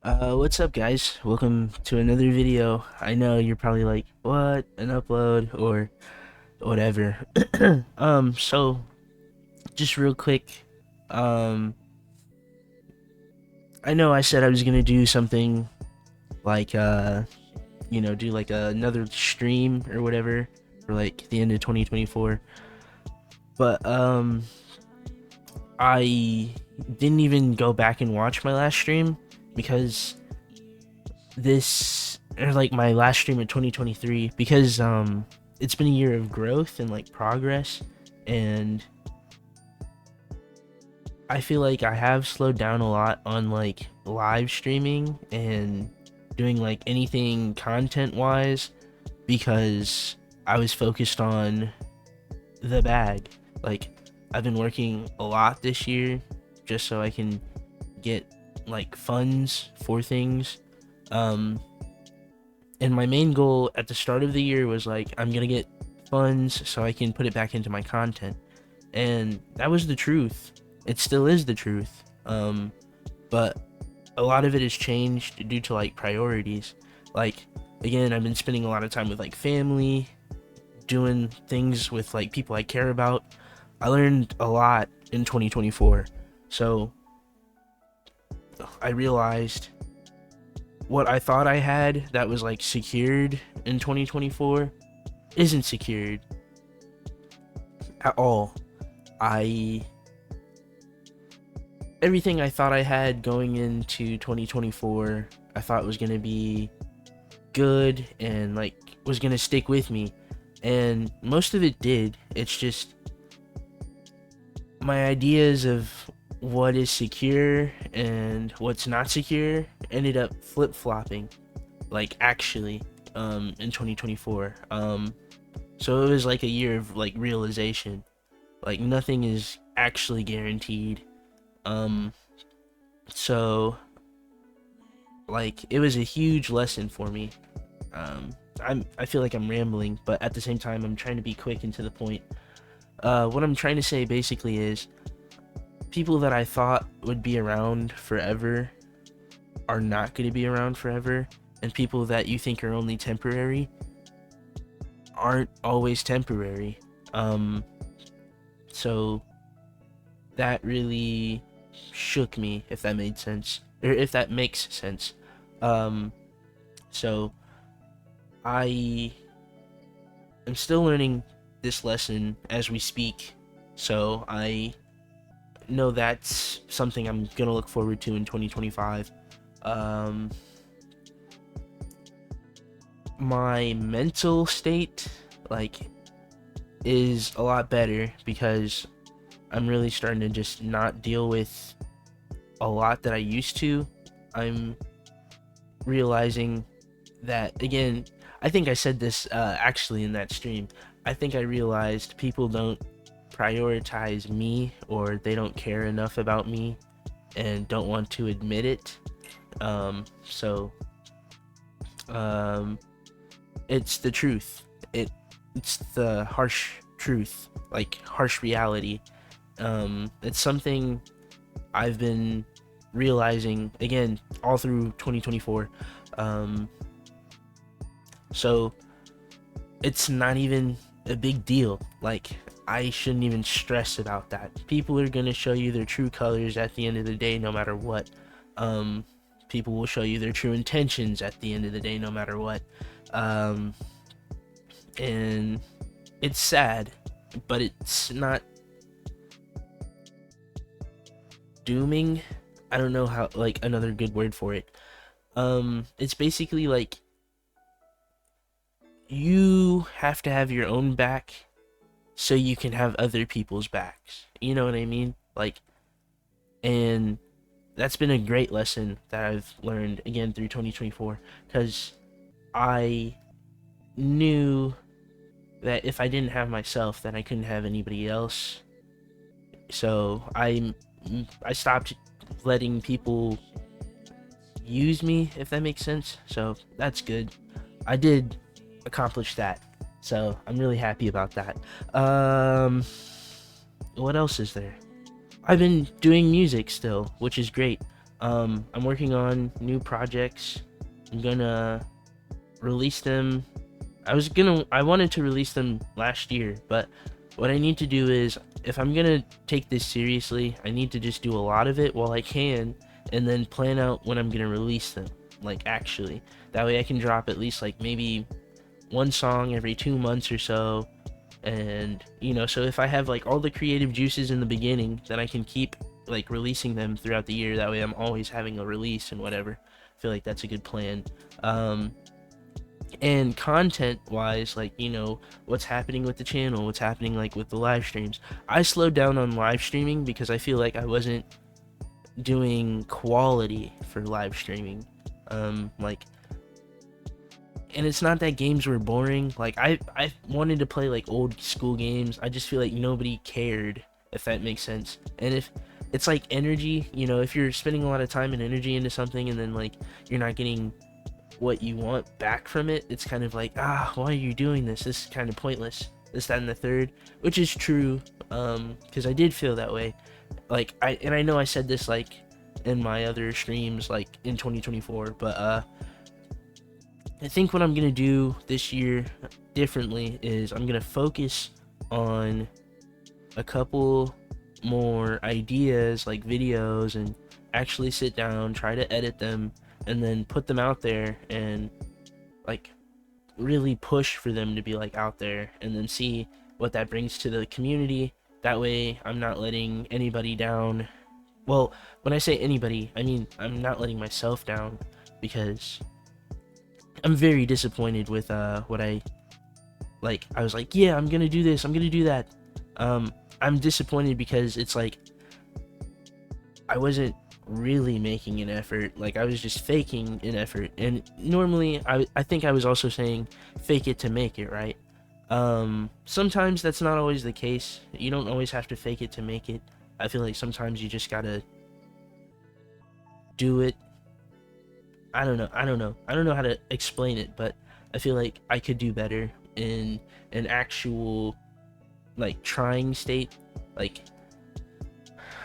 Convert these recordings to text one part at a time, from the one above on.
What's up, guys? Welcome to another video. I know you're probably like, what? An upload or whatever. So just real quick, um, I know I said I was gonna do something like, do like another stream or whatever for like the end of 2024, but I didn't even go back and watch my last stream because this or like my last stream in 2023 because it's been a year of growth and like progress, and I feel like I have slowed down a lot on like live streaming and doing like anything content wise because I was focused on the bag. Like, I've been working a lot this year just so I can get like funds for things. um and my main goal at the start of the year was like, I'm gonna get funds so I can put it back into my content, and that was the truth. It still is the truth. But a lot of it has changed due to like priorities. Like, again, I've been spending a lot of time with like family, doing things with like people I care about. I learned a lot in 2024, so I realized what I thought I had that was like secured in 2024 isn't secured at all. I Everything I thought I had going into 2024, I thought was going to be good and like was going to stick with me, and most of it did. It's just my ideas of what is secure and what's not secure ended up flip-flopping, like, actually, in 2024. So it was like a year of like realization. Like, nothing is actually guaranteed. um so like, it was a huge lesson for me. I feel like I'm rambling, but at the same time I'm trying to be quick and to the point. What I'm trying to say basically is, people that I thought would be around forever are not going to be around forever, and people that you think are only temporary aren't always temporary. So that really shook me, if that made sense, or if that makes sense. So I am still learning this lesson as we speak, so I know that's something I'm gonna look forward to in 2025. Um, my mental state, like, is a lot better because I'm really starting to just not deal with a lot that I used to. I'm realizing that, again, I think I said this actually in that stream. I think I realized people don't prioritize me, or they don't care enough about me and don't want to admit it. So it's the truth. It's the harsh truth, like harsh reality. It's something I've been realizing again all through 2024. So it's not even a big deal. Like, I shouldn't even stress about that. People are gonna show you their true colors at the end of the day, no matter what. Um, People will show you their true intentions at the end of the day, no matter what. Um, and it's sad, but it's not dooming. I don't know how, like, another good word for it. It's basically like, you have to have your own back so you can have other people's backs. You know what I mean? Like, and that's been a great lesson that I've learned again through 2024, because I knew that if I didn't have myself, then I couldn't have anybody else. So I stopped letting people use me, if that makes sense. So that's good. I did accomplish that, so I'm really happy about that. What else is there? I've been doing music still, which is great. I'm working on new projects. I'm gonna release them. I wanted to release them last year, but what I need to do is, if I'm gonna take this seriously, I need to just do a lot of it while I can, and then plan out when I'm gonna release them, like actually. That way I can drop at least like maybe one song every 2 months or so, and so if I have like all the creative juices in the beginning, then I can keep like releasing them throughout the year. That way I'm always having a release and whatever. I feel like that's a good plan. And content wise, like what's happening with the channel, what's happening like with the live streams. I slowed down on live streaming because I feel like I wasn't doing quality for live streaming. Like, and it's not that games were boring. Like, I wanted to play like old school games. I just feel like nobody cared, if that makes sense. And if it's like energy, if you're spending a lot of time and energy into something, and then like you're not getting what you want back from it, it's kind of like, why are you doing this? This is kind of pointless. This, that, and the third, which is true, because I did feel that way. Like, I know I said this like in my other streams like in 2024, but I think what I'm gonna do this year differently is I'm gonna focus on a couple more ideas, like videos, and actually sit down, try to edit them, and then put them out there, and like really push for them to be like out there, and then see what that brings to the community. That way I'm not letting anybody down. Well, when I say anybody, I mean I'm not letting myself down, because I'm very disappointed with what I was like, yeah, I'm gonna do this, I'm gonna do that. I'm disappointed because it's like I wasn't really making an effort. Like, I was just faking an effort. And normally I think I was also saying fake it to make it, right? Sometimes that's not always the case. You don't always have to fake it to make it. I feel like sometimes you just gotta do it. I don't know how to explain it, but I feel like I could do better in an actual like trying state. Like,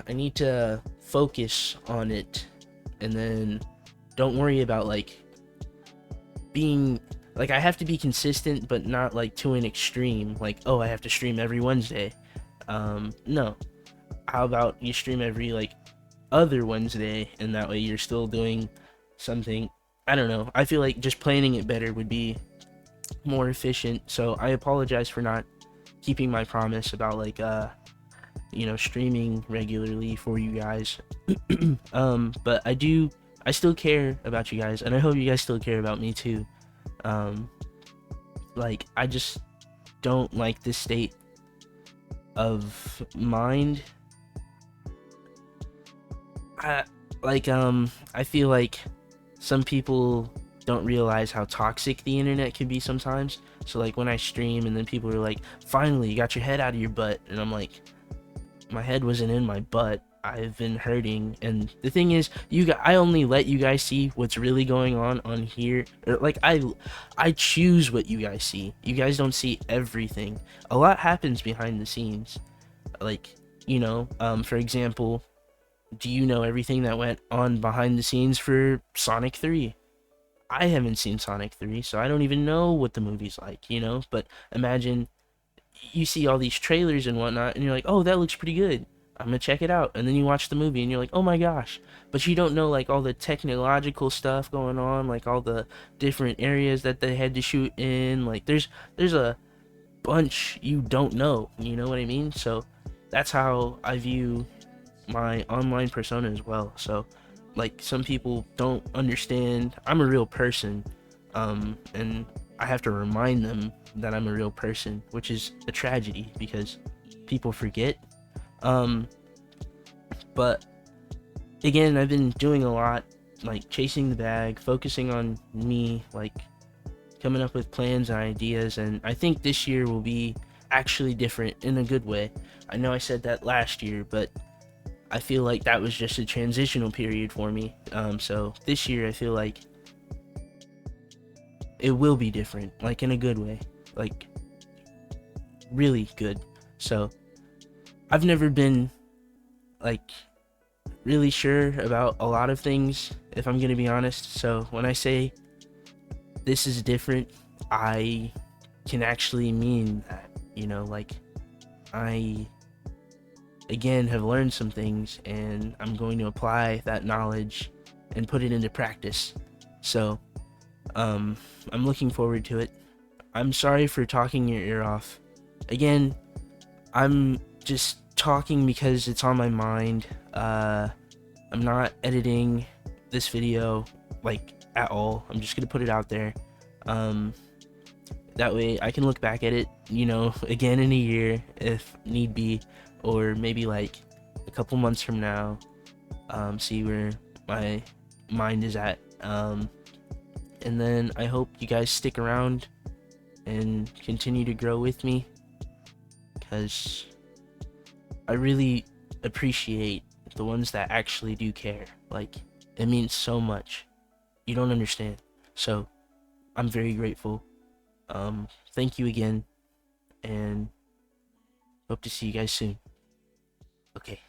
I need to focus on it, and then don't worry about like being like, I have to be consistent, but not like to an extreme, like, oh, I have to stream every Wednesday. No. How about you stream every like other Wednesday, and that way you're still doing something. I don't know, I feel like just planning it better would be more efficient. So I apologize for not keeping my promise about like streaming regularly for you guys. But I still care about you guys, and I hope you guys still care about me too. Like, I just don't like this state of mind. I feel like some people don't realize how toxic the internet can be sometimes. So like when I stream and then people are like, finally you got your head out of your butt, and I'm like, my head wasn't in my butt. I've been hurting. And the thing is, I only let you guys see what's really going on here. Or like, I choose what you guys see. You guys don't see everything. A lot happens behind the scenes. Like, for example, do you know everything that went on behind the scenes for Sonic 3? I haven't seen Sonic 3, so I don't even know what the movie's like, But imagine you see all these trailers and whatnot, and you're like, oh, that looks pretty good, I'm gonna check it out. And then you watch the movie and you're like, oh my gosh. But you don't know like all the technological stuff going on, like all the different areas that they had to shoot in. Like, there's a bunch you don't know, you know what I mean? So that's how I view my online persona as well. So like, some people don't understand I'm a real person, and I have to remind them that I'm a real person, which is a tragedy because people forget. But again, I've been doing a lot, like chasing the bag, focusing on me, like coming up with plans and ideas, and I think this year will be actually different in a good way. I know I said that last year, but I feel like that was just a transitional period for me. So this year I feel like it will be different, like in a good way, like really good. So I've never been like really sure about a lot of things, if I'm gonna be honest. So when I say this is different, I can actually mean that, like, I again have learned some things and I'm going to apply that knowledge and put it into practice. So I'm looking forward to it. I'm sorry for talking your ear off. Again, I'm just talking because it's on my mind. I'm not editing this video like at all. I'm just gonna put it out there. Um, that way I can look back at it, again in a year if need be, or maybe like a couple months from now, see where my mind is at. And then I hope you guys stick around and continue to grow with me, because I really appreciate the ones that actually do care. Like, it means so much. You don't understand. So, I'm very grateful. Thank you again, and hope to see you guys soon. Okay.